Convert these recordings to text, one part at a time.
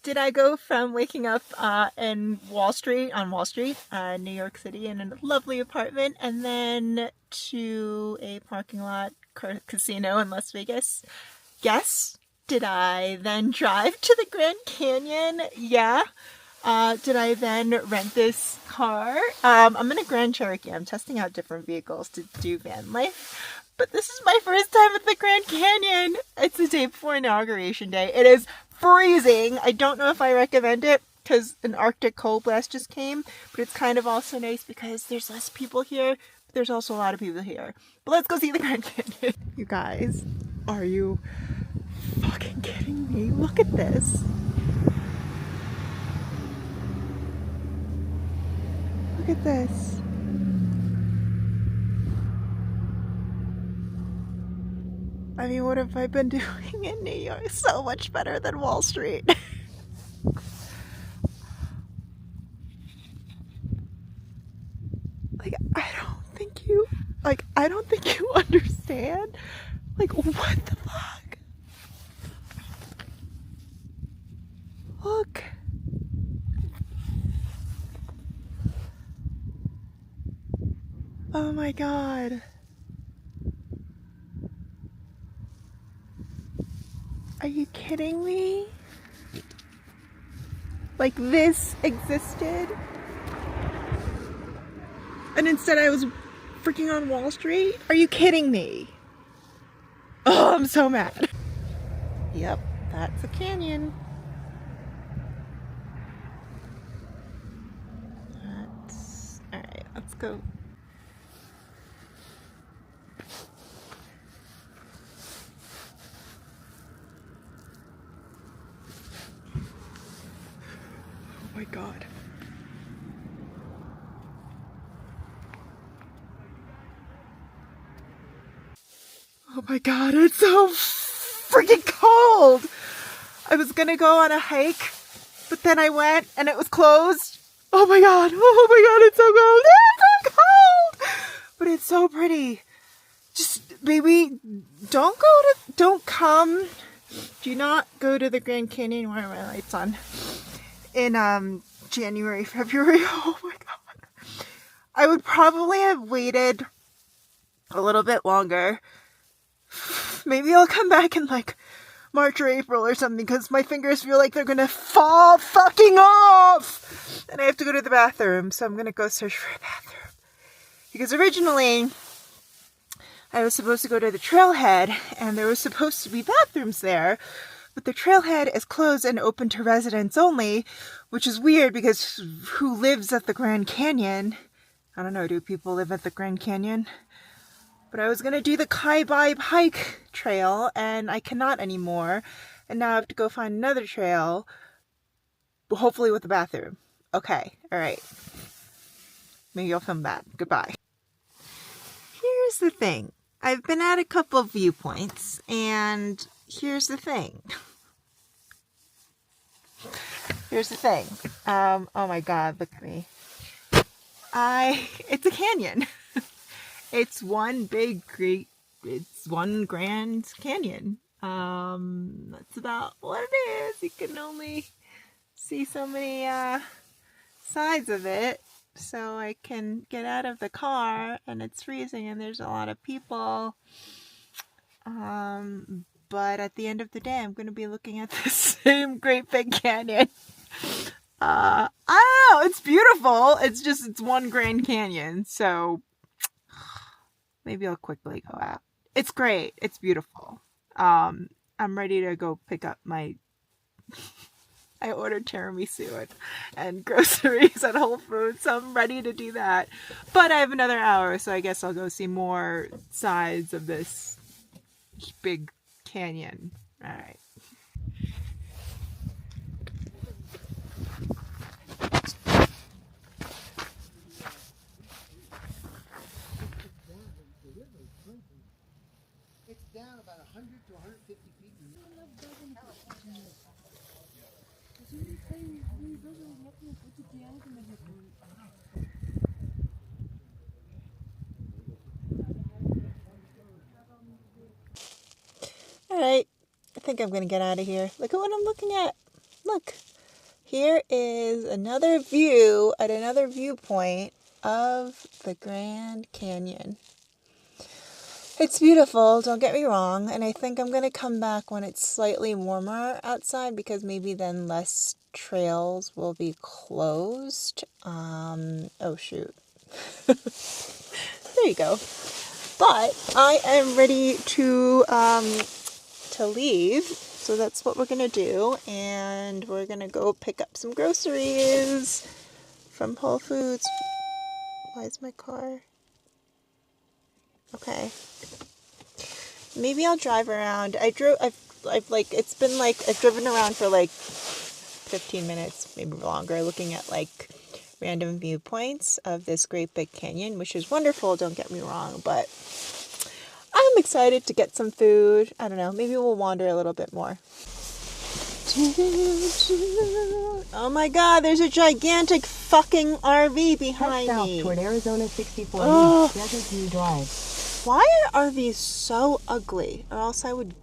did I go from waking up in Wall Street, New York City, in a lovely apartment, and then to a parking lot casino in Las Vegas? Yes. Did I then drive to the Grand Canyon? Yeah. Did I then rent this car? I'm in a Grand Cherokee. I'm testing out different vehicles to do van life. But this is my first time at the Grand Canyon. It's the day before Inauguration Day. It is freezing. I don't know if I recommend it because an Arctic cold blast just came. But it's kind of also nice because there's less people here. But there's also a lot of people here. But let's go see the Grand Canyon. You guys, are you fucking kidding me? Look at this. Look at this. I mean, what have I been doing in New York? So much better than Wall Street. I don't think you understand. Like, what the fuck? Look. Oh my god. Are you kidding me? Like, this existed? And instead I was freaking on Wall Street? Are you kidding me? Oh, I'm so mad. Yep, that's a canyon. Alright, let's go. Oh my god. Oh my god, it's so freaking cold! I was gonna go on a hike, but then I went and it was closed. Oh my god, it's so cold! It's so cold! But it's so pretty. Just, baby, do not go to the Grand Canyon. Why are my lights on? In January, February. Oh my god. I would probably have waited a little bit longer. Maybe I'll come back in like March or April or something because my fingers feel like they're gonna fall fucking off and I have to go to the bathroom, so I'm gonna go search for a bathroom. Because originally I was supposed to go to the trailhead and there was supposed to be bathrooms there, but the trailhead is closed and open to residents only, which is weird because who lives at the Grand Canyon? I don't know, do people live at the Grand Canyon? But I was going to do the Kai Bai hike trail, and I cannot anymore. And now I have to go find another trail, hopefully with a bathroom. Okay, alright. Maybe I'll film that. Goodbye. Here's the thing. I've been at a couple of viewpoints, and here's the thing. Here's the thing. Oh my god, look at me. It's a canyon. It's one grand canyon. That's about what it is. You can only see so many sides of it. So I can get out of the car and it's freezing and there's a lot of people. But at the end of the day, I'm going to be looking at the same great big canyon. I don't know. It's beautiful. It's one Grand Canyon. So maybe I'll quickly go out. It's great. It's beautiful. I'm ready to go pick up my... I ordered tiramisu and groceries at Whole Foods, so I'm ready to do that. But I have another hour, so I guess I'll go see more sides of this big canyon. Alright. It's down about 100 to 150 feet. Alright, I think I'm gonna get out of here. Look at what I'm looking at. Look. Here is another view at another viewpoint of the Grand Canyon. It's beautiful, don't get me wrong, and I think I'm going to come back when it's slightly warmer outside because maybe then less trails will be closed. Oh shoot. There you go. But I am ready to leave, so that's what we're going to do, and we're going to go pick up some groceries from Whole Foods. Why is my car? Okay. Maybe I'll drive around. I've driven around for like 15 minutes, maybe longer, looking at like random viewpoints of this great big canyon, which is wonderful, don't get me wrong, but I'm excited to get some food. I don't know, maybe we'll wander a little bit more. Oh my god, there's a gigantic fucking RV behind Head south me. toward Arizona 64 Ugh. Desert View Drive. Why are RVs so ugly? Or else I would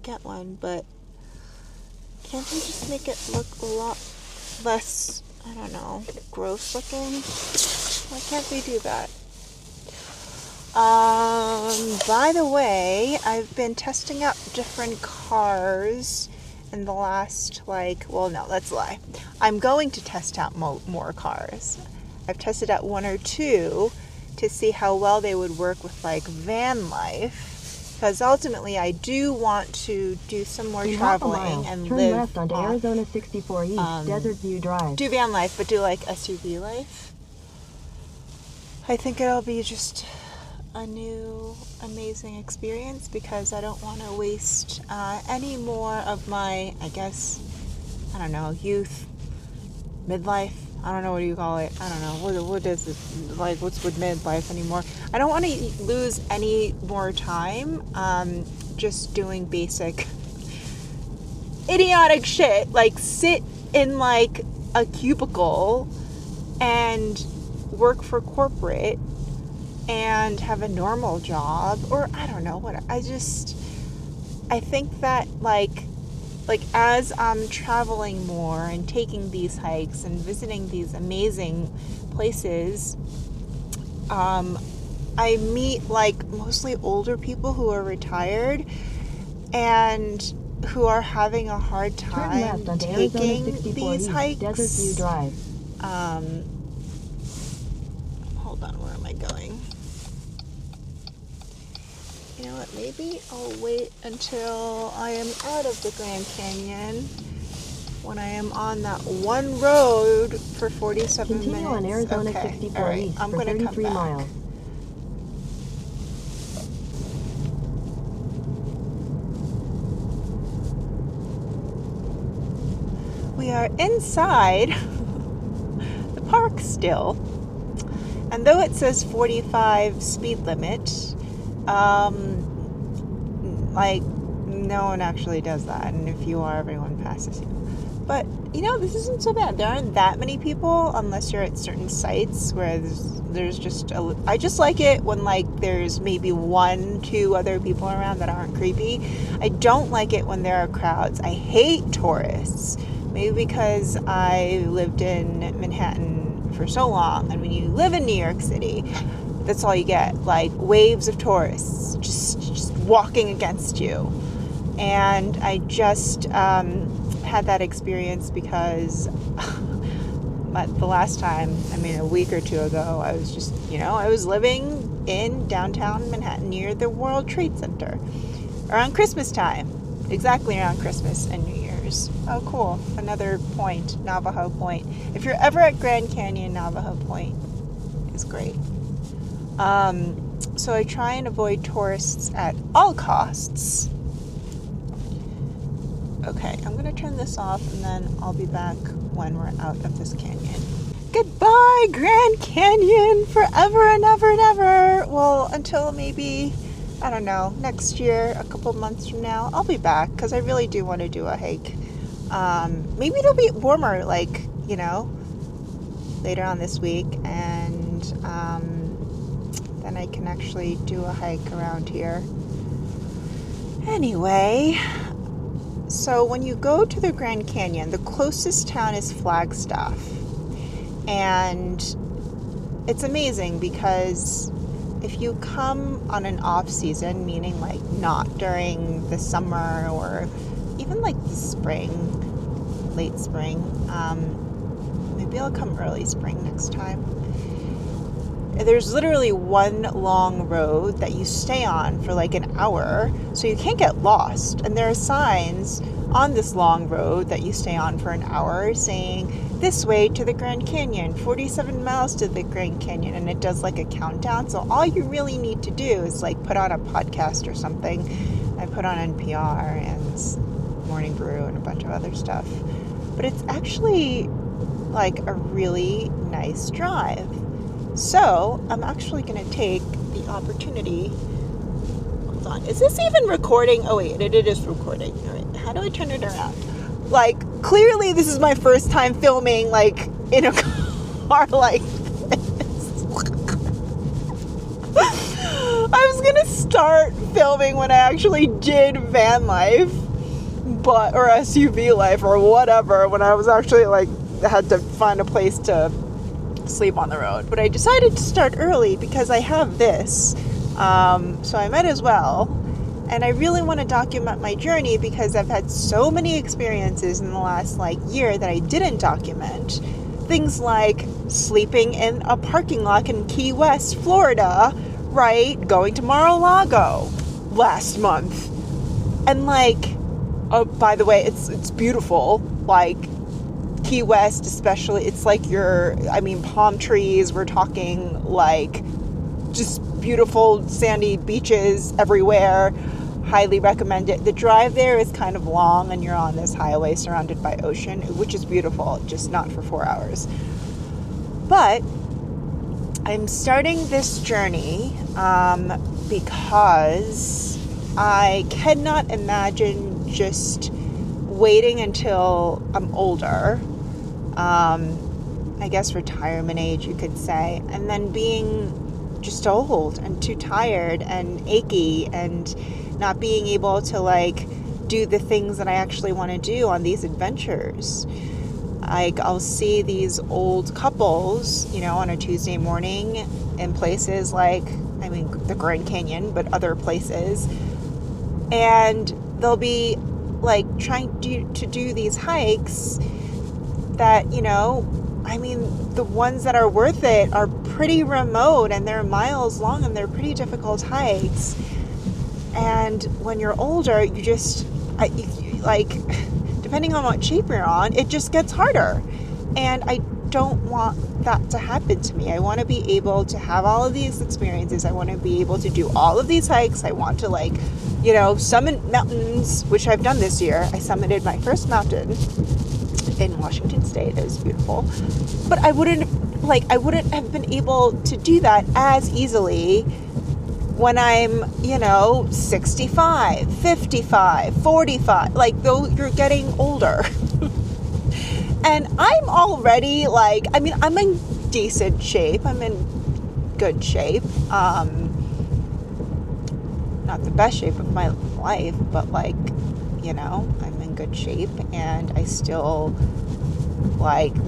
get one, but can't they just make it look a lot less, I don't know, gross looking? Why can't they do that? By the way, I've been testing out different cars in the last, let's lie. I'm going to test out more cars. I've tested out one or two to see how well they would work with like van life, because ultimately I do want to do some more traveling and turn live left onto Arizona 64 East Desert View Drive. do van life, but do like SUV life. I think it'll be just a new amazing experience because I don't want to waste any more of my, youth, midlife. I don't know, what do you call it? I don't know. What is it? Like, what's with midlife anymore? I don't want to lose any more time just doing basic idiotic shit. Like, sit in, like, a cubicle and work for corporate and have a normal job. Or, I don't know. I think that, as I'm traveling more and taking these hikes and visiting these amazing places, I meet mostly older people who are retired and who are having a hard time taking these hikes. Desert View Drive. Hold on, where am I going? You know what, maybe I'll wait until I am out of the Grand Canyon when I am on that one road for 47 minutes. Continue on Arizona 64 All right. East I'm for gonna 33 come back. miles. We are inside the park still. And though it says 45 speed limit, no one actually does that, and if you are, everyone passes you. But this isn't so bad. There aren't that many people unless you're at certain sites where there's just I just like it when there's maybe 1-2 other people around that aren't creepy. I don't like it when there are crowds. I hate tourists. Maybe because I lived in Manhattan for so long, and when you live in New York City, that's all you get, waves of tourists just walking against you. And I just had that experience because the last time, a week or two ago, I was just, I was living in downtown Manhattan near the World Trade Center around Christmas time, exactly around Christmas and New Year's. Oh, cool. Another point, Navajo Point. If you're ever at Grand Canyon, Navajo Point is great. So I try and avoid tourists at all costs. Okay, I'm going to turn this off and then I'll be back when we're out of this canyon. Goodbye, Grand Canyon, forever and ever and ever. Well, until maybe, I don't know, next year, a couple months from now, I'll be back because I really do want to do a hike. Maybe it'll be warmer, later on this week, and then I can actually do a hike around here. Anyway, So when you go to the Grand Canyon, the closest town is Flagstaff. And it's amazing because if you come on an off season, meaning like not during the summer or even like the spring, late spring, maybe I'll come early spring next time. There's literally one long road that you stay on for like an hour, so you can't get lost. And there are signs on this long road that you stay on for an hour saying, this way to the Grand Canyon, 47 miles to the Grand Canyon, and it does like a countdown. So all you really need to do is like put on a podcast or something. I put on NPR and Morning Brew and a bunch of other stuff. But it's actually like a really nice drive. So I'm actually going to take the opportunity. Hold on. Is this even recording? Oh wait, it is recording. All right. How do I turn it around? Like, clearly this is my first time filming like in a car like this. I was going to start filming when I actually did van life, or SUV life or whatever, when I was actually like had to find a place to sleep on the road. But I decided to start early because I have this, so I might as well. And I really want to document my journey because I've had so many experiences in the last like year that I didn't document. Things like sleeping in a parking lot in Key West, Florida, right? Going to Mar-a-Lago last month. And like, oh, by the way, it's beautiful. Like, Key West especially, it's like palm trees. We're talking like just beautiful sandy beaches everywhere. Highly recommend it. The drive there is kind of long and you're on this highway surrounded by ocean, which is beautiful, just not for 4 hours. But I'm starting this journey because I cannot imagine just waiting until I'm older, I guess retirement age you could say, and then being just old and too tired and achy and not being able to like do the things that I actually want to do on these adventures. I'll see these old couples, on a Tuesday morning in places like, the Grand Canyon, but other places, and they'll be like trying to do these hikes that, the ones that are worth it are pretty remote and they're miles long and they're pretty difficult hikes. And when you're older, you just, depending on what shape you're on, it just gets harder. And I don't want that to happen to me. I want to be able to have all of these experiences. I want to be able to do all of these hikes. I want to summit mountains, which I've done this year. I summited my first mountain in Washington State. It was beautiful. But I wouldn't have been able to do that as easily when I'm, 65, 55, 45, though you're getting older. And I'm already I'm in decent shape. I'm in good shape. Not the best shape of my life, but I'm in good shape, and I still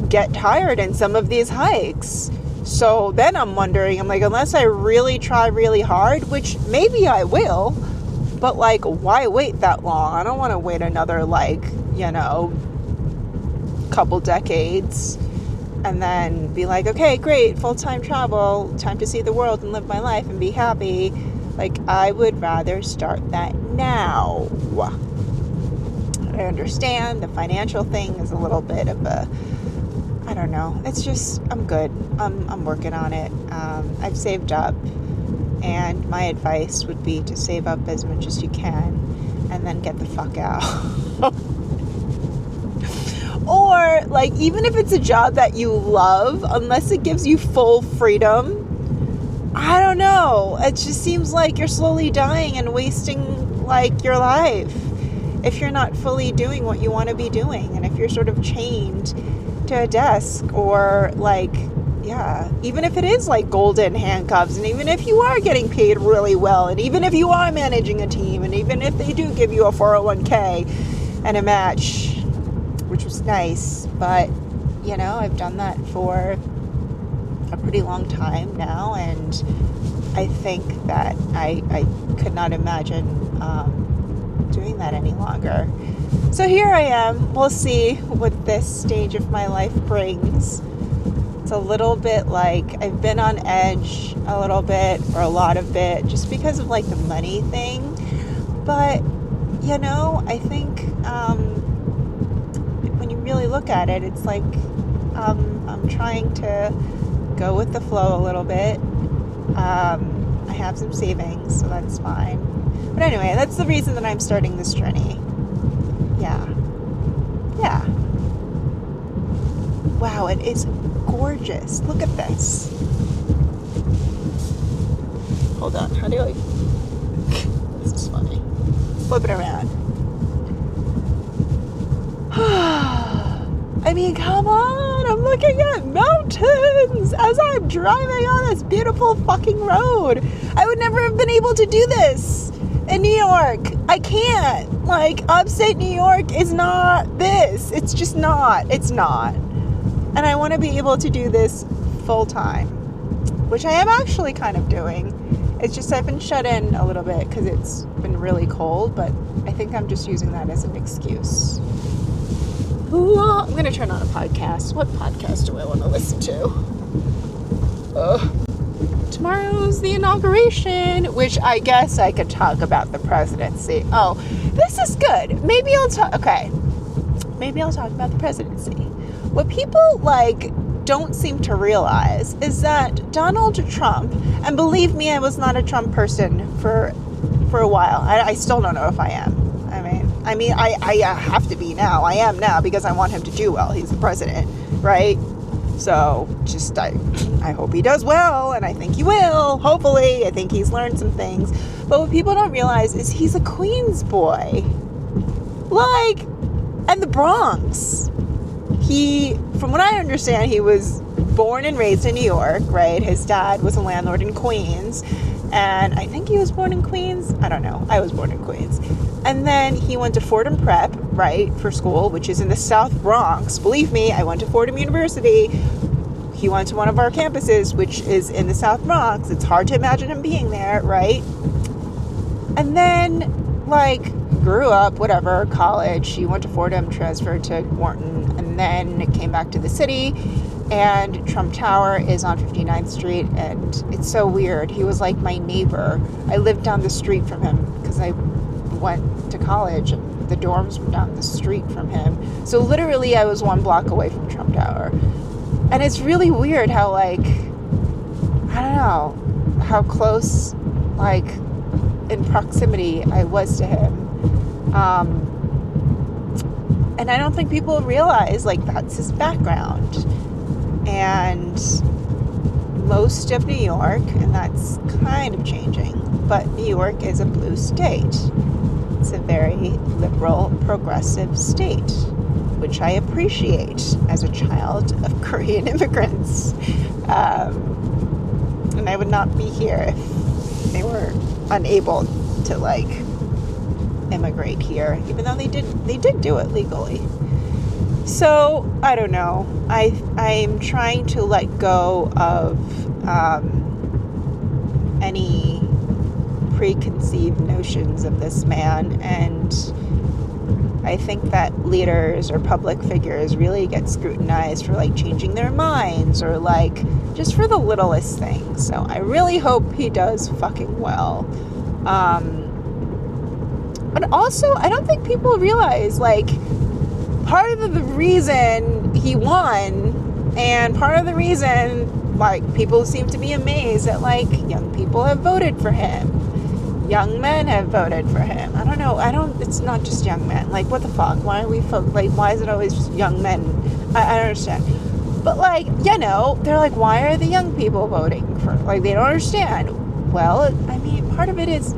get tired in some of these hikes. So then I'm wondering, unless I really try really hard, which maybe I will, but why wait that long? I don't want to wait another couple decades and then be okay, great, full-time travel, time to see the world and live my life and be happy. I would rather start that now. I understand the financial thing is a little bit of a, I don't know. It's just, I'm good. I'm working on it. I've saved up, and my advice would be to save up as much as you can and then get the fuck out. Or, even if it's a job that you love, unless it gives you full freedom, I don't know. It just seems like you're slowly dying and wasting, your life if you're not fully doing what you want to be doing. And if you're sort of chained to a desk or, even if it is, golden handcuffs, and even if you are getting paid really well, and even if you are managing a team, and even if they do give you a 401k, and a match, which was nice. But, you know, I've done that for a pretty long time now, and I think that I could not imagine doing that any longer. So here I am. We'll see what this stage of my life brings. It's a little bit like I've been on edge a little bit, or a lot of it, just because of like the money thing. But, you know, I think when you really look at it, it's like I'm trying to go with the flow a little bit. I have some savings, so that's fine. But anyway, that's the reason that I'm starting this journey. Yeah. Wow, it is gorgeous. Look at this. Hold on, how do I... This is funny. Flip it around. I mean, come on, I'm looking at mountains as I'm driving on this beautiful fucking road. I would never have been able to do this in New York. I can't. Like, upstate New York is not this. It's just not. It's not. And I want to be able to do this full time, which I am actually kind of doing. It's just I've been shut in a little bit because it's been really cold, but I think I'm just using that as an excuse. Ooh, I'm going to turn on a podcast. What podcast do I want to listen to? Tomorrow's the inauguration, which I guess I could talk about the presidency. Oh, this is good. Maybe I'll talk about the presidency. What people don't seem to realize is that Donald Trump, and believe me, I was not a Trump person for a while. I still don't know if I am. I mean, I have to be now. I am now because I want him to do well. He's the president, right? So just I hope he does well, and I think he will. Hopefully, I think he's learned some things. But what people don't realize is he's a Queens boy, and the Bronx. From what I understand, he was born and raised in New York, right? His dad was a landlord in Queens, and I think he was born in Queens. I don't know. I was born in Queens. And then he went to Fordham Prep, right, for school, which is in the South Bronx. Believe me, I went to Fordham University. He went to one of our campuses, which is in the South Bronx. It's hard to imagine him being there, right? And then, grew up, whatever, college. He went to Fordham, transferred to Wharton, and then came back to the city. And Trump Tower is on 59th Street, and it's so weird. He was like my neighbor. I lived down the street from him because I went to college, and the dorms were down the street from him. So literally, I was 1 block away from Trump Tower. And it's really weird how, I don't know, how close, in proximity I was to him. And I don't think people realize, that's his background. And most of New York, and that's kind of changing, but New York is a blue state. It's a very liberal, progressive state, which I appreciate as a child of Korean immigrants. And I would not be here if they were unable to, immigrate here, even though they did do it legally. So, I don't know. I'm trying to let go of any preconceived notions of this man, and I think that leaders or public figures really get scrutinized for changing their minds or just for the littlest things. So I really hope he does fucking well. But also, I don't think people realize part of the reason he won, and part of the reason people seem to be amazed that young people have voted for him. Young men have voted for him. I don't know. It's not just young men. What the fuck? Why are we why is it always just young men? I don't understand. But they're why are the young people voting for, they don't understand. Well, I mean, part of it is,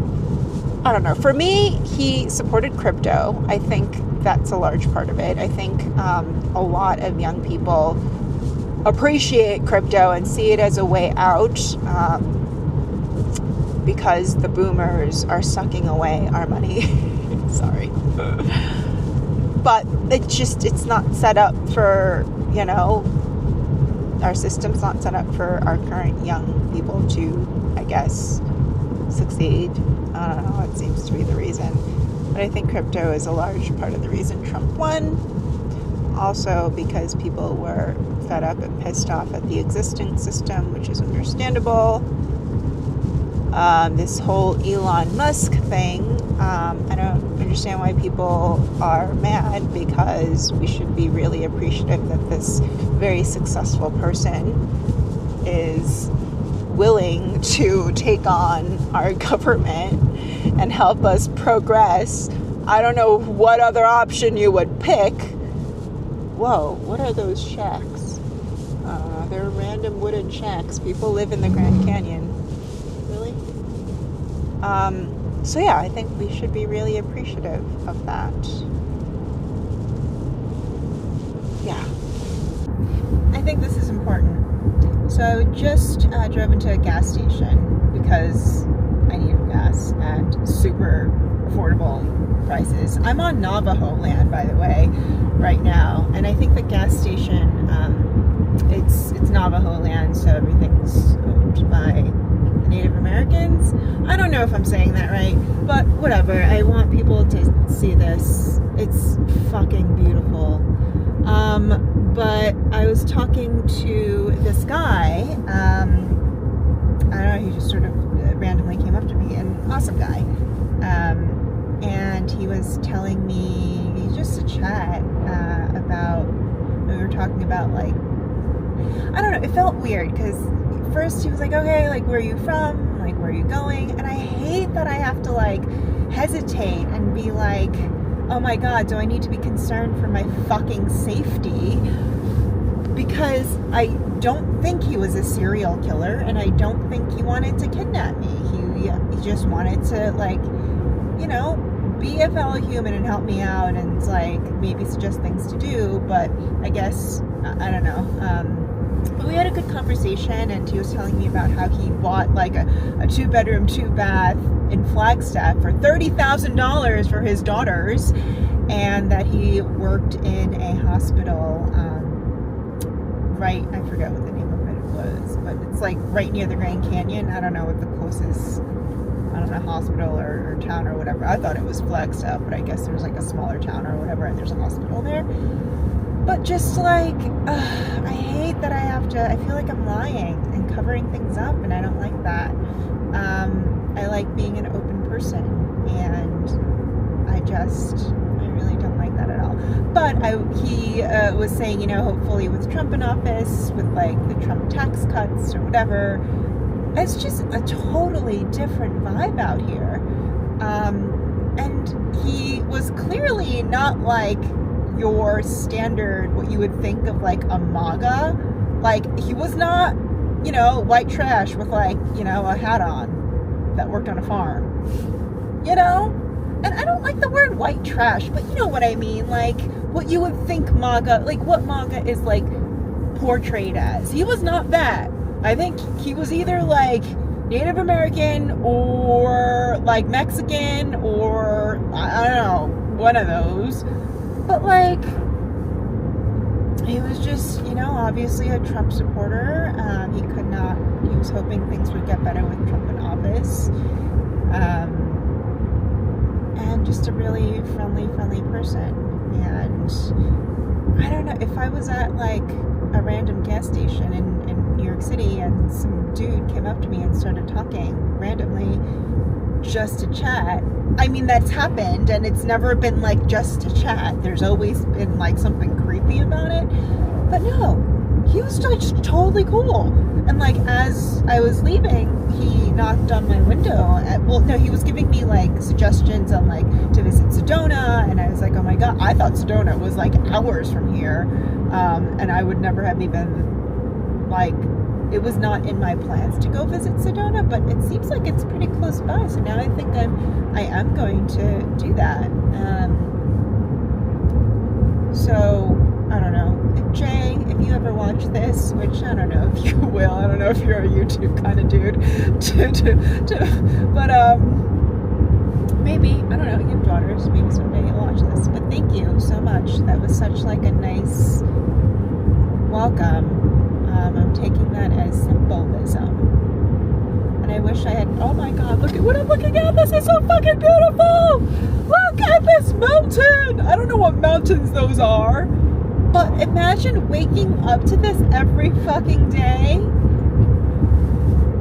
I don't know. For me, he supported crypto. I think that's a large part of it. I think a lot of young people appreciate crypto and see it as a way out, because the boomers are sucking away our money. Sorry. but it's not set up for, you know, our system's not set up for our current young people to, I guess, succeed. I don't know, it seems to be the reason. But I think crypto is a large part of the reason Trump won. Also because people were fed up and pissed off at the existing system, which is understandable. This whole Elon Musk thing, I don't understand why people are mad, because we should be really appreciative that this very successful person is willing to take on our government and help us progress. I don't know what other option you would pick. Whoa, what are those shacks? They're random wooden shacks. People live in the Grand Canyon. Really? So yeah, I think we should be really appreciative of that. Yeah. I think this is important. So I just drove into a gas station because I needed gas at super affordable prices. I'm on Navajo land, by the way, right now, and I think the gas station, it's Navajo land, so everything's owned by the Native Americans. I don't know if I'm saying that right, but whatever. I want people to see this. It's fucking beautiful. But I was talking to this guy, I don't know, he just sort of randomly came up to me, an awesome guy, and he was telling me, just a chat, about, we were talking about, like, I don't know, it felt weird, because first he was like, okay, like, where are you from, like, where are you going, and I hate that I have to, like, hesitate and be like, oh my god, do I need to be concerned for my fucking safety? Because I don't think he was a serial killer, and I don't think he wanted to kidnap me. He just wanted to, like, you know, be a fellow human and help me out and, like, maybe suggest things to do. But I guess, I don't know. But we had a good conversation, and he was telling me about how he bought, like, a 2-bedroom, 2-bath in Flagstaff for $30,000 for his daughters, and that he worked in a hospital, right, I forget what the name of it was, but it's like right near the Grand Canyon. I don't know what the closest, I don't know, hospital or town or whatever. I thought it was Flagstaff, but I guess there's like a smaller town or whatever, and there's a hospital there. But just like, I hate that I have to, I feel like I'm lying and covering things up, and I don't like that. I like being an open person, and I really don't like that at all. But he was saying, you know, hopefully with Trump in office, with like the Trump tax cuts or whatever, it's just a totally different vibe out here. And he was clearly not like your standard, what you would think of like a MAGA. Like, he was not, you know, white trash with like, you know, a hat on that worked on a farm, you know? And I don't like the word white trash, but you know what I mean, like what you would think MAGA, like what MAGA is like portrayed as. He was not that. I think he was either like Native American or like Mexican or I don't know, one of those. But like, he was just, you know, obviously a Trump supporter. He was hoping things would get better with Trump in office. And just a really friendly person. And I don't know, if I was at like a random gas station in New York City and some dude came up to me and started talking randomly just to chat, I mean, that's happened, and it's never been like just to chat. There's always been like something creepy about it. But no, he was just totally cool. And like, as I was leaving, he knocked on my window. He was giving me like suggestions on like to visit Sedona, and I was like, oh my god, I thought Sedona was like hours from here, and I would never have even, like, it was not in my plans to go visit Sedona, but it seems like it's pretty close by, so now I think I am going to do that. So I don't know, Jay, if you ever watch this, which I don't know if you will, I don't know if you're a YouTube kind of dude, but maybe, I don't know, you have daughters, maybe someday you'll watch this. But thank you so much. That was such like a nice welcome. I'm taking that as symbolism. And I wish I had, oh my god, look at what I'm looking at. This is so fucking beautiful. Look at this mountain. I don't know what mountains those are. But imagine waking up to this every fucking day.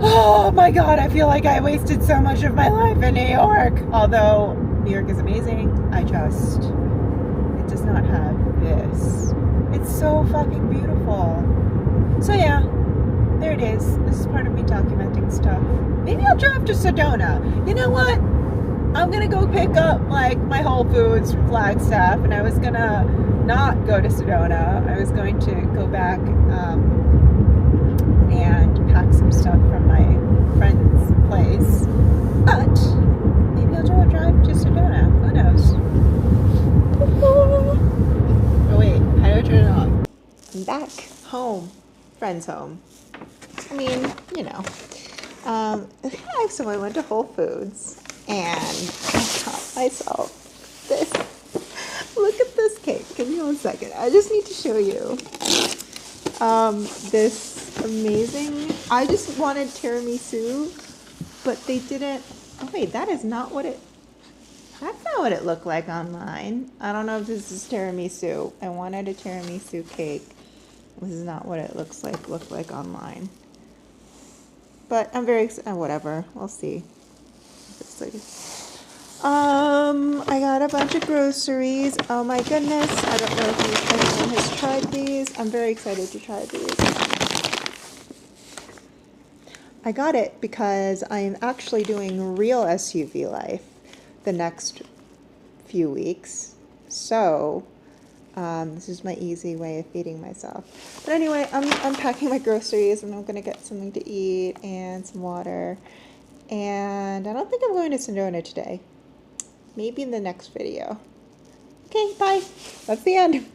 Oh my god, I feel like I wasted so much of my life in New York. Although New York is amazing, it does not have this. It's so fucking beautiful. So yeah, there it is. This is part of me documenting stuff. Maybe I'll drive to Sedona. You know what? I'm gonna go pick up like my Whole Foods from Flagstaff, and I was gonna not go to Sedona. I was going to go back and pack some stuff from my friend's place. But maybe I'll drive to Sedona. Who knows? Oh wait, how do I turn it off? I'm back home. Friend's home. I mean, you know. So I went to Whole Foods and I got myself this. Look at this cake. Give me 1 second. I just need to show you this amazing. I just wanted tiramisu, but they didn't. Oh wait, that is not what it. That's not what it looked like online. I don't know if this is tiramisu. I wanted a tiramisu cake. This is not what it looked like online. But I'm very excited. Whatever. We'll see. I got a bunch of groceries. Oh my goodness. I don't know if anyone has tried these. I'm very excited to try these. I got it because I am actually doing real SUV life the next few weeks. So, this is my easy way of feeding myself. But anyway, I'm unpacking my groceries and I'm going to get something to eat and some water. And I don't think I'm going to Sedona today. Maybe in the next video. Okay, bye. That's the end.